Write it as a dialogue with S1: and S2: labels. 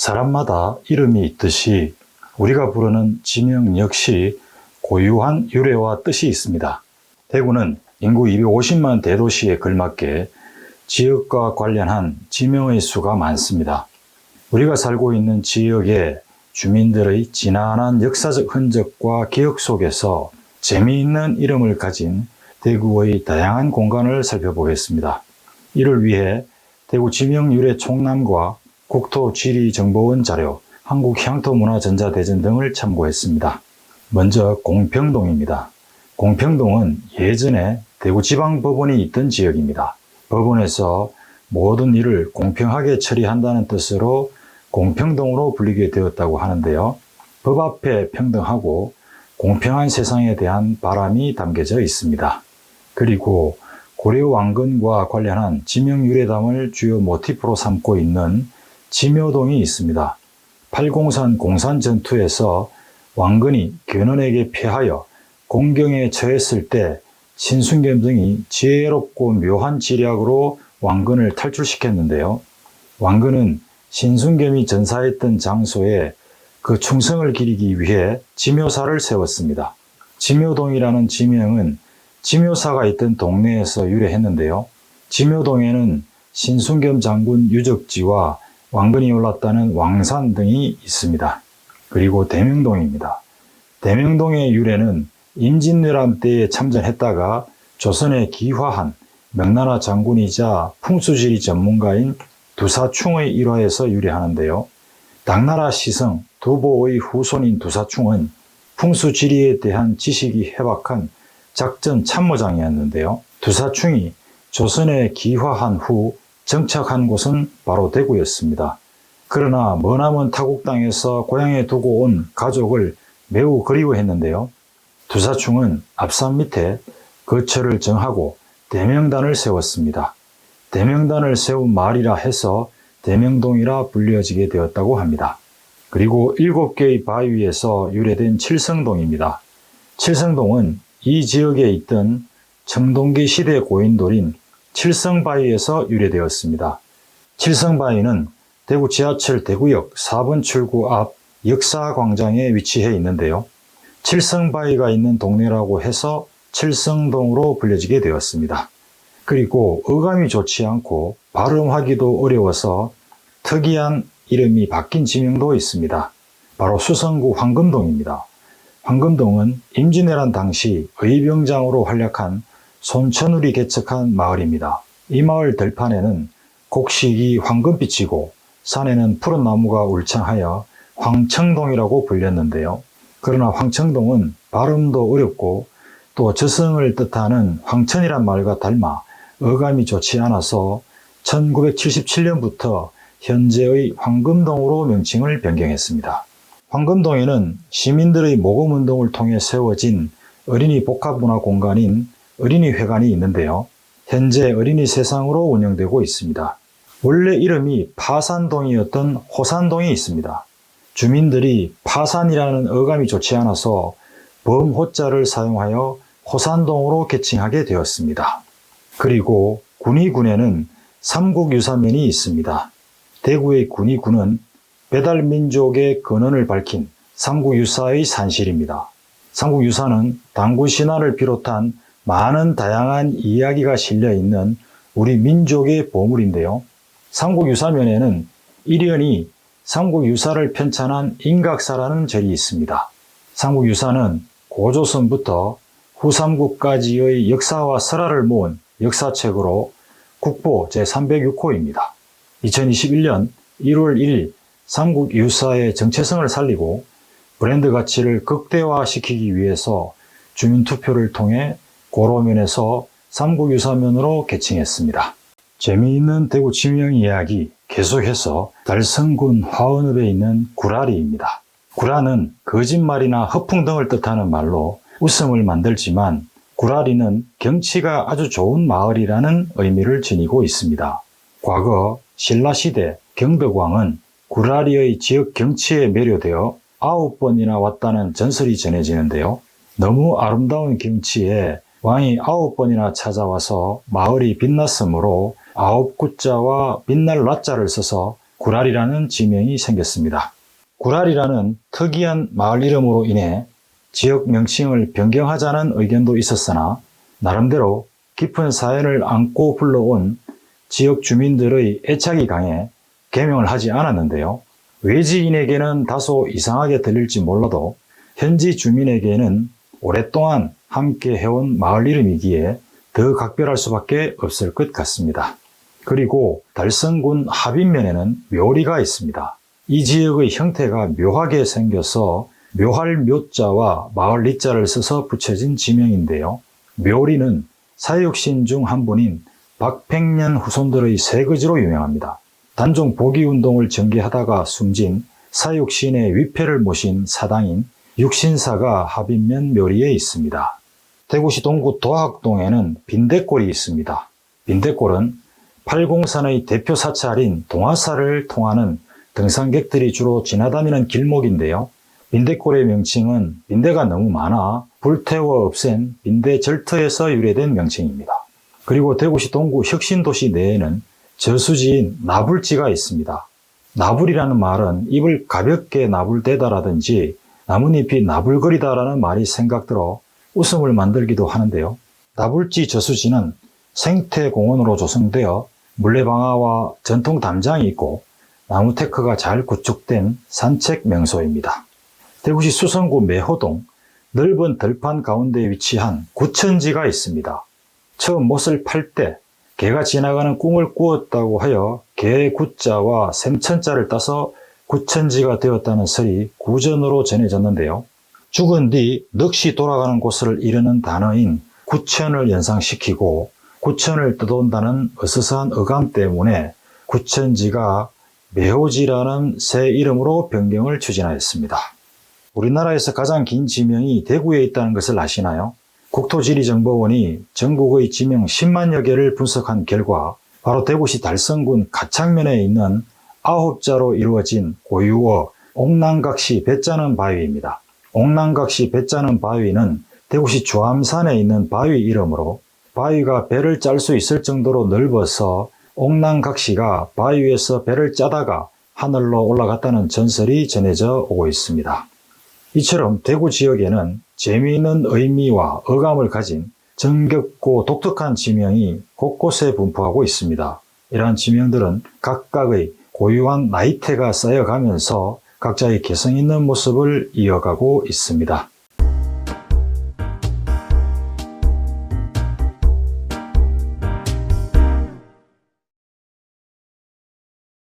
S1: 사람마다 이름이 있듯이 우리가 부르는 지명 역시 고유한 유래와 뜻이 있습니다. 대구는 인구 250만 대도시에 걸맞게 지역과 관련한 지명의 수가 많습니다. 우리가 살고 있는 지역의 주민들의 지난한 역사적 흔적과 기억 속에서 재미있는 이름을 가진 대구의 다양한 공간을 살펴보겠습니다. 이를 위해 대구 지명유래 총남과 국토지리정보원 자료, 한국향토문화전자대전 등을 참고했습니다. 먼저 공평동입니다. 공평동은 예전에 대구지방법원이 있던 지역입니다. 법원에서 모든 일을 공평하게 처리한다는 뜻으로 공평동으로 불리게 되었다고 하는데요. 법 앞에 평등하고 공평한 세상에 대한 바람이 담겨져 있습니다. 그리고 고려 왕건과 관련한 지명유래담을 주요 모티프로 삼고 있는 지묘동이 있습니다. 팔공산 공산 전투에서 왕건이 견훤에게 패하여 공경에 처했을 때 신순겸 등이 지혜롭고 묘한 지략으로 왕건을 탈출시켰는데요. 왕건은 신순겸이 전사했던 장소에 그 충성을 기리기 위해 지묘사를 세웠습니다. 지묘동이라는 지명은 지묘사가 있던 동네에서 유래했는데요. 지묘동에는 신순겸 장군 유적지와 왕건이 올랐다는 왕산 등이 있습니다. 그리고 대명동입니다. 대명동의 유래는 임진왜란 때에 참전했다가 조선에 기화한 명나라 장군이자 풍수지리 전문가인 두사충의 일화에서 유래하는데요. 당나라 시성 두보의 후손인 두사충은 풍수지리에 대한 지식이 해박한 작전 참모장이었는데요. 두사충이 조선에 기화한 후 정착한 곳은 바로 대구였습니다. 그러나 머나먼 타국 땅에서 고향에 두고 온 가족을 매우 그리워했는데요. 두사충은 앞산 밑에 거처를 정하고 대명단을 세웠습니다. 대명단을 세운 마을이라 해서 대명동이라 불려지게 되었다고 합니다. 그리고 7개의 바위에서 유래된 칠성동입니다. 칠성동은 이 지역에 있던 청동기 시대 고인돌인 칠성바위에서 유래되었습니다. 칠성바위는 대구 지하철 대구역 4번 출구 앞 역사광장에 위치해 있는데요. 칠성바위가 있는 동네라고 해서 칠성동으로 불려지게 되었습니다. 그리고 어감이 좋지 않고 발음하기도 어려워서 특이한 이름이 바뀐 지명도 있습니다. 바로 수성구 황금동입니다. 황금동은 임진왜란 당시 의병장으로 활약한 손천울이 개척한 마을입니다. 이 마을 들판에는 곡식이 황금빛이고 산에는 푸른 나무가 울창하여 황청동이라고 불렸는데요. 그러나 황청동은 발음도 어렵고 또 저승을 뜻하는 황천이란 말과 닮아 어감이 좋지 않아서 1977년부터 현재의 황금동으로 명칭을 변경했습니다. 황금동에는 시민들의 모금운동을 통해 세워진 어린이 복합문화공간인 어린이회관이 있는데요. 현재 어린이 세상으로 운영되고 있습니다. 원래 이름이 파산동이었던 호산동이 있습니다. 주민들이 파산이라는 어감이 좋지 않아서 범호자를 사용하여 호산동으로 개칭하게 되었습니다. 그리고 군위군에는 삼국유사면이 있습니다. 대구의 군위군은 배달민족의 근원을 밝힌 삼국유사의 산실입니다. 삼국유사는 당군신화를 비롯한 많은 다양한 이야기가 실려있는 우리 민족의 보물인데요. 삼국유사면에는 일연이 삼국유사를 편찬한 인각사라는 절이 있습니다. 삼국유사는 고조선부터 후삼국까지의 역사와 설화를 모은 역사책으로 국보 제306호입니다. 2021년 1월 1일 삼국유사의 정체성을 살리고 브랜드 가치를 극대화시키기 위해서 주민투표를 통해 고로면에서 삼국유사면으로 개칭했습니다. 재미있는 대구 지명 이야기 계속해서 달성군 화원읍에 있는 구라리입니다. 구라는 거짓말이나 허풍 등을 뜻하는 말로 웃음을 만들지만 구라리는 경치가 아주 좋은 마을이라는 의미를 지니고 있습니다. 과거 신라시대 경덕왕은 구라리의 지역 경치에 매료되어 9번이나 왔다는 전설이 전해지는데요. 너무 아름다운 경치에 왕이 9번이나 찾아와서 마을이 빛났으므로 9구자와 빛날 라자를 써서 구랄이라는 지명이 생겼습니다. 구랄이라는 특이한 마을 이름으로 인해 지역 명칭을 변경하자는 의견도 있었으나 나름대로 깊은 사연을 안고 불러온 지역 주민들의 애착이 강해 개명을 하지 않았는데요. 외지인에게는 다소 이상하게 들릴지 몰라도 현지 주민에게는 오랫동안 함께 해온 마을 이름이기에 더 각별할 수밖에 없을 것 같습니다. 그리고 달성군 하빈면에는 묘리가 있습니다. 이 지역의 형태가 묘하게 생겨서 묘할 묘자와 마을 리자를 써서 붙여진 지명인데요. 묘리는 사육신 중 한 분인 박팽년 후손들의 세거지로 유명합니다. 단종 복위운동을 전개하다가 숨진 사육신의 위패를 모신 사당인 육신사가 하빈면 묘리에 있습니다. 대구시 동구 도학동에는 빈대골이 있습니다. 빈대골은 팔공산의 대표 사찰인 동화사를 통하는 등산객들이 주로 지나다니는 길목인데요. 빈대골의 명칭은 빈대가 너무 많아 불태워 없앤 빈대절터에서 유래된 명칭입니다. 그리고 대구시 동구 혁신도시 내에는 저수지인 나불지가 있습니다. 나불이라는 말은 입을 가볍게 나불대다라든지 나뭇잎이 나불거리다라는 말이 생각들어 웃음을 만들기도 하는데요. 나불지 저수지는 생태공원으로 조성되어 물레방아와 전통 담장이 있고 나무 테크가 잘 구축된 산책 명소입니다. 대구시 수성구 매호동 넓은 들판 가운데 위치한 구천지가 있습니다. 처음 못을 팔 때 개가 지나가는 꿍을 꾸었다고 하여 개의 구자와 샘천자를 따서 구천지가 되었다는 설이 구전으로 전해졌는데요. 죽은 뒤 넋이 돌아가는 곳을 이르는 단어인 구천을 연상시키고 구천을 떠돈다는 어스스한 어감 때문에 구천지가 매호지라는 새 이름으로 변경을 추진하였습니다. 우리나라에서 가장 긴 지명이 대구에 있다는 것을 아시나요? 국토지리정보원이 전국의 지명 10만여 개를 분석한 결과 바로 대구시 달성군 가창면에 있는 9자로 이루어진 고유어 옥랑각시 배짜는 바위입니다. 옥랑각시 배짜는 바위는 대구시 주암산에 있는 바위 이름으로 바위가 배를 짤 수 있을 정도로 넓어서 옥랑각시가 바위에서 배를 짜다가 하늘로 올라갔다는 전설이 전해져 오고 있습니다. 이처럼 대구 지역에는 재미있는 의미와 어감을 가진 정겹고 독특한 지명이 곳곳에 분포하고 있습니다. 이러한 지명들은 각각의 고유한 나이테가 쌓여가면서 각자의 개성 있는 모습을 이어가고 있습니다.